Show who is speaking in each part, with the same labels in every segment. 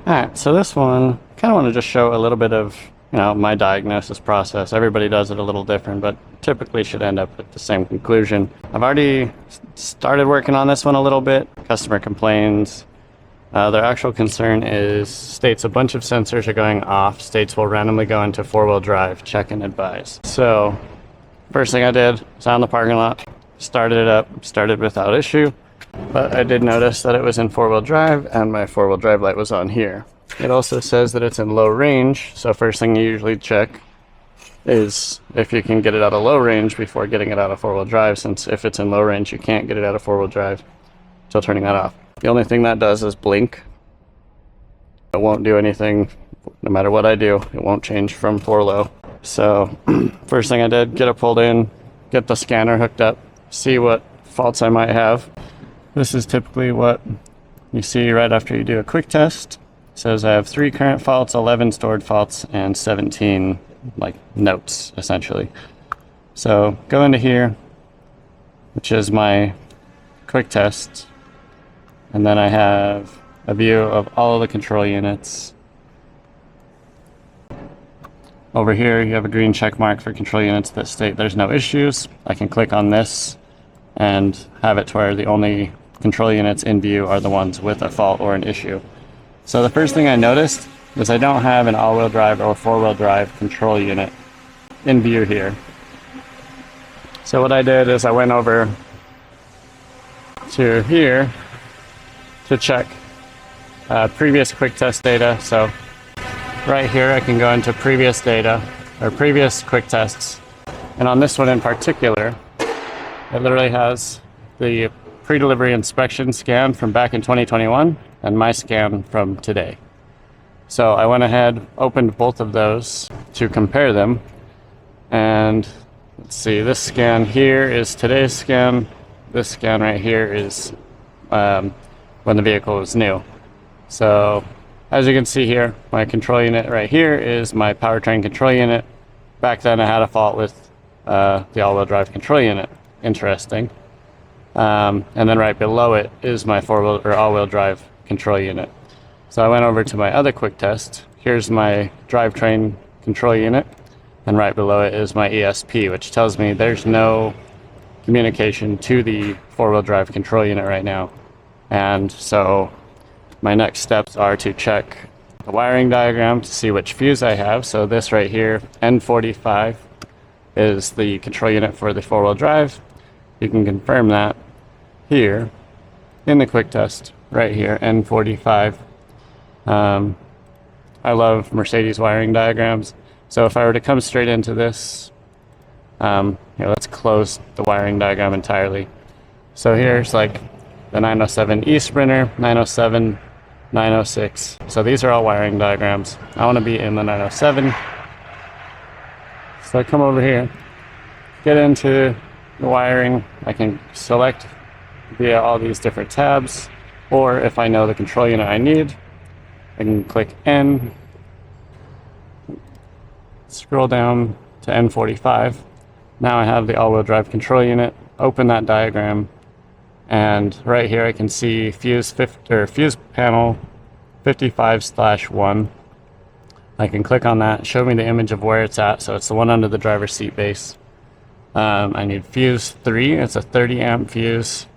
Speaker 1: Alright, so this one, kind of want to just show a little bit of, my diagnosis process. Everybody does it a little different, but typically should end up with the same conclusion. I've already started working on this one a little bit. Customer complains. Their actual concern is, states a bunch of sensors are going off. States will randomly go into four-wheel drive, check and advise. So, first thing I did was out in the parking lot, started it up, started without issue. But I did notice that it was in four-wheel drive and my four-wheel drive light was on here. It also says that it's in low range, so first thing you usually check is if you can get it out of low range before getting it out of four-wheel drive, since if it's in low range you can't get it out of four-wheel drive until turning that off. The only thing that does is blink. It won't do anything, no matter what I do, it won't change from 4 low. So first thing I did, get it pulled in, get the scanner hooked up, see what faults I might have. This is typically what you see right after you do a quick test. It says I have 3 current faults, 11 stored faults, and 17 notes, essentially. So go into here, which is my quick test, and then I have a view of all of the control units. Over here you have a green check mark for control units that state there's no issues. I can click on this and have it to where the only control units in view are the ones with a fault or an issue. So the first thing I noticed is I don't have an all-wheel drive or four-wheel drive control unit in view here. So what I did is I went over to here to check previous quick test data. So right here I can go into previous data or previous quick tests, and on this one in particular it literally has the pre-delivery inspection scan from back in 2021 and my scan from today. So I went ahead, opened both of those to compare them, and let's see, this scan here is today's scan. This scan right here is when the vehicle was new. So as you can see here, my control unit right here is my powertrain control unit. Back then I had a fault with the all-wheel drive control unit. Interesting. And then right below it is my four-wheel or all-wheel drive control unit. So I went over to my other quick test. Here's my drivetrain control unit, and right below it is my ESP, which tells me there's no communication to the four-wheel drive control unit right now. And so my next steps are to check the wiring diagram to see which fuse I have. So this right here, N45, is the control unit for the four-wheel drive. You can confirm that here in the quick test right here, N45. I love Mercedes wiring diagrams. So if I were to come straight into this, here, let's close the wiring diagram entirely. So here's like the 907 eSprinter, 907, 906. So these are all wiring diagrams. I want to be in the 907. So I come over here, get into the wiring. I can select via all these different tabs, or if I know the control unit I need, I can click N, scroll down to N45. Now I have the all-wheel drive control unit. Open that diagram, and right here I can see fuse panel 55/1. I can click on that, show me the image of where it's at. So it's the one under the driver's seat base. I need fuse 3. It's a 30 amp fuse,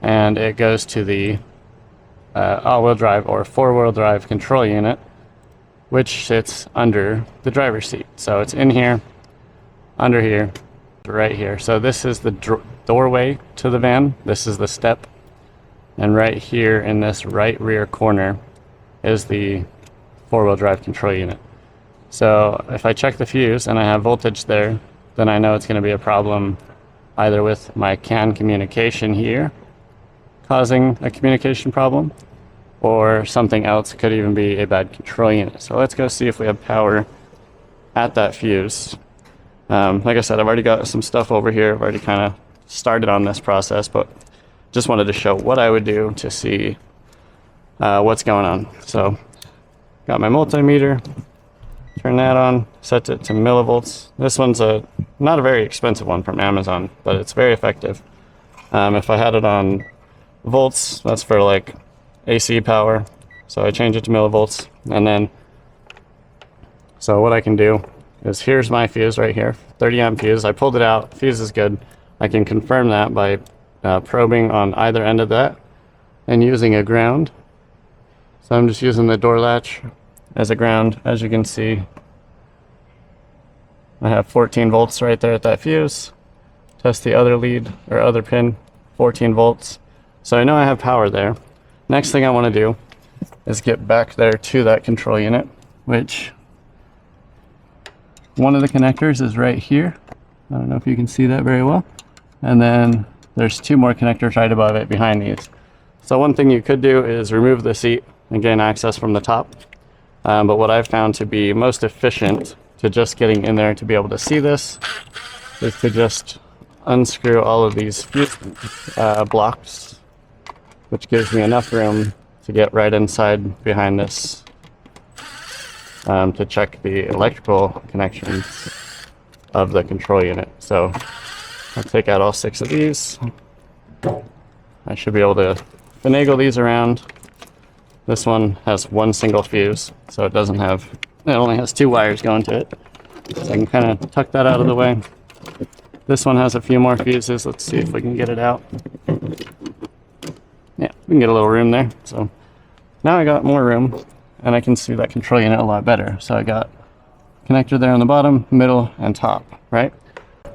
Speaker 1: and it goes to the all-wheel drive or four-wheel drive control unit, which sits under the driver's seat. So it's in here, under here, right here. So this is the doorway to the van. This is the step, and right here in this right rear corner is the four-wheel drive control unit. So if I check the fuse and I have voltage there, then I know it's going to be a problem either with my CAN communication here causing a communication problem, or something else. Could even be a bad control unit. So let's go see if we have power at that fuse. Like I said, I've already got some stuff over here. I've already kind of started on this process, but just wanted to show what I would do to see what's going on. So got my multimeter, turn that on, set it to millivolts. This one's not a very expensive one from Amazon, but it's very effective. If I had it on volts, that's for like AC power. So I change it to millivolts, and then, so what I can do is, here's my fuse right here, 30 amp fuse. I pulled it out, fuse is good. I can confirm that by probing on either end of that and using a ground. So I'm just using the door latch as a ground. As you can see, I have 14 volts right there at that fuse. Test the other lead, or other pin, 14 volts. So I know I have power there. Next thing I want to do is get back there to that control unit, which one of the connectors is right here. I don't know if you can see that very well. And then there's two more connectors right above it behind these. So one thing you could do is remove the seat and gain access from the top. But what I've found to be most efficient to just getting in there to be able to see this is to just unscrew all of these fuse blocks, which gives me enough room to get right inside behind this to check the electrical connections of the control unit. So I'll take out all 6 of these. I should be able to finagle these around. This one has one single fuse, so it doesn't have, it only has 2 wires going to it. So I can kind of tuck that out of the way. This one has a few more fuses. Let's see if we can get it out. Yeah, we can get a little room there. So now I got more room, and I can see that control unit a lot better. So I got connector there on the bottom, middle, and top, right?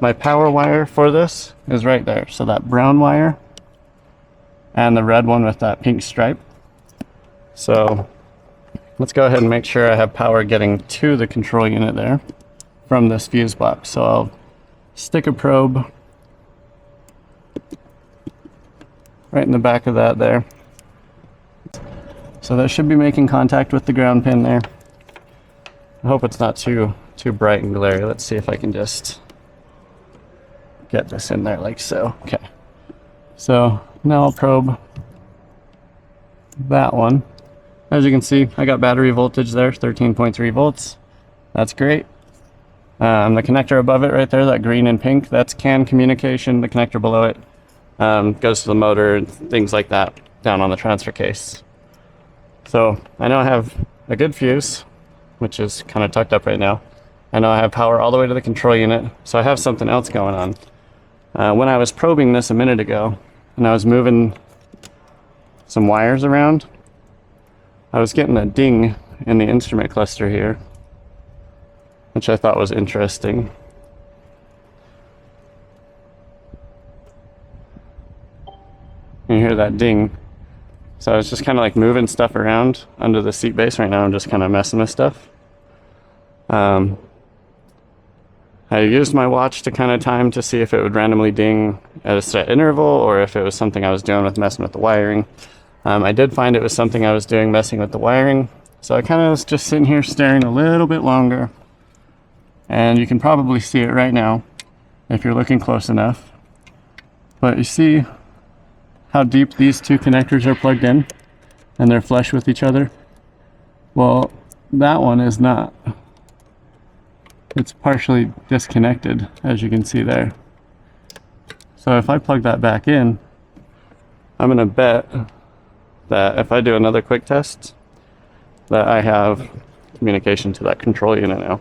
Speaker 1: My power wire for this is right there. So that brown wire and the red one with that pink stripe. So let's go ahead and make sure I have power getting to the control unit there from this fuse box. So I'll stick a probe right in the back of that there. So that should be making contact with the ground pin there. I hope it's not too bright and glary. Let's see if I can just get this in there like so. Okay. So now I'll probe that one. As you can see, I got battery voltage there, 13.3 volts. That's great. The connector above it right there, that green and pink, that's CAN communication. The connector below it goes to the motor and things like that down on the transfer case. So I know I have a good fuse, which is kind of tucked up right now. I know I have power all the way to the control unit, so I have something else going on. When I was probing this a minute ago, and I was moving some wires around, I was getting a ding in the instrument cluster here, which I thought was interesting. You hear that ding. So I was just kind of like moving stuff around under the seat base right now. I'm just kind of messing with stuff. I used my watch to kind of time to see if it would randomly ding at a set interval or if it was something I was doing with messing with the wiring. I did find it was something I was doing messing with the wiring. So I kind of was just sitting here staring a little bit longer. And you can probably see it right now if you're looking close enough. But you see how deep these 2 connectors are plugged in and they're flush with each other? Well, that one is not. It's partially disconnected, as you can see there. So if I plug that back in, I'm gonna bet that if I do another quick test, that I have communication to that control unit now.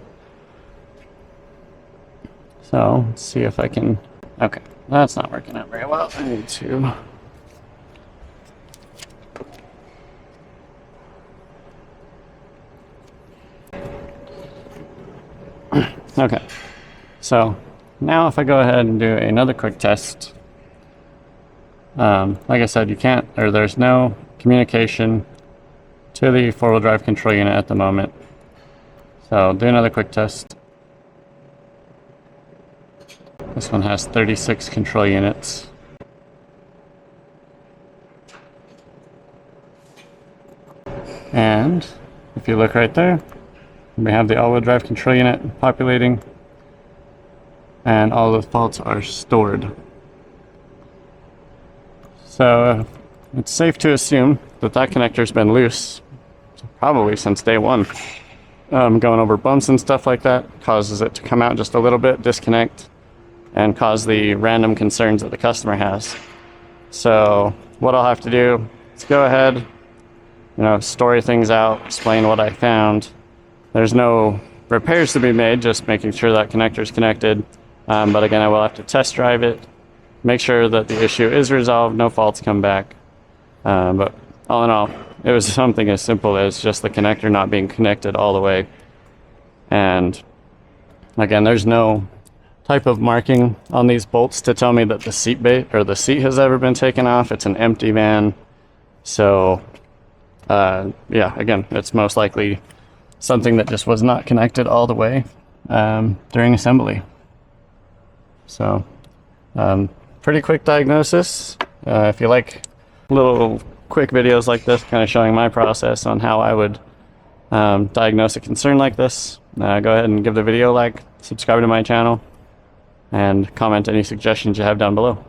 Speaker 1: So let's see if I can, okay, that's not working out very well. I need to, okay, so now if I go ahead and do another quick test, like I said, you can't, or there's no communication to the 4-wheel drive control unit at the moment. So I'll do another quick test. This one has 36 control units. And if you look right there, we have the all-wheel drive control unit populating, and all the faults are stored. So it's safe to assume that that connector's been loose probably since day one. Going over bumps and stuff like that causes it to come out just a little bit, disconnect, and cause the random concerns that the customer has. So what I'll have to do is go ahead story things out, explain what I found. There's no repairs to be made, just making sure that connector is connected. But again, I will have to test drive it, make sure that the issue is resolved, no faults come back. But all in all, it was something as simple as just the connector not being connected all the way. And again, there's no type of marking on these bolts to tell me that the seat seat has ever been taken off. It's an empty van. So yeah, again, it's most likely something that just was not connected all the way during assembly. So pretty quick diagnosis. If you like little quick videos like this, kind of showing my process on how I would diagnose a concern like this, go ahead and give the video a like, subscribe to my channel, and comment any suggestions you have down below.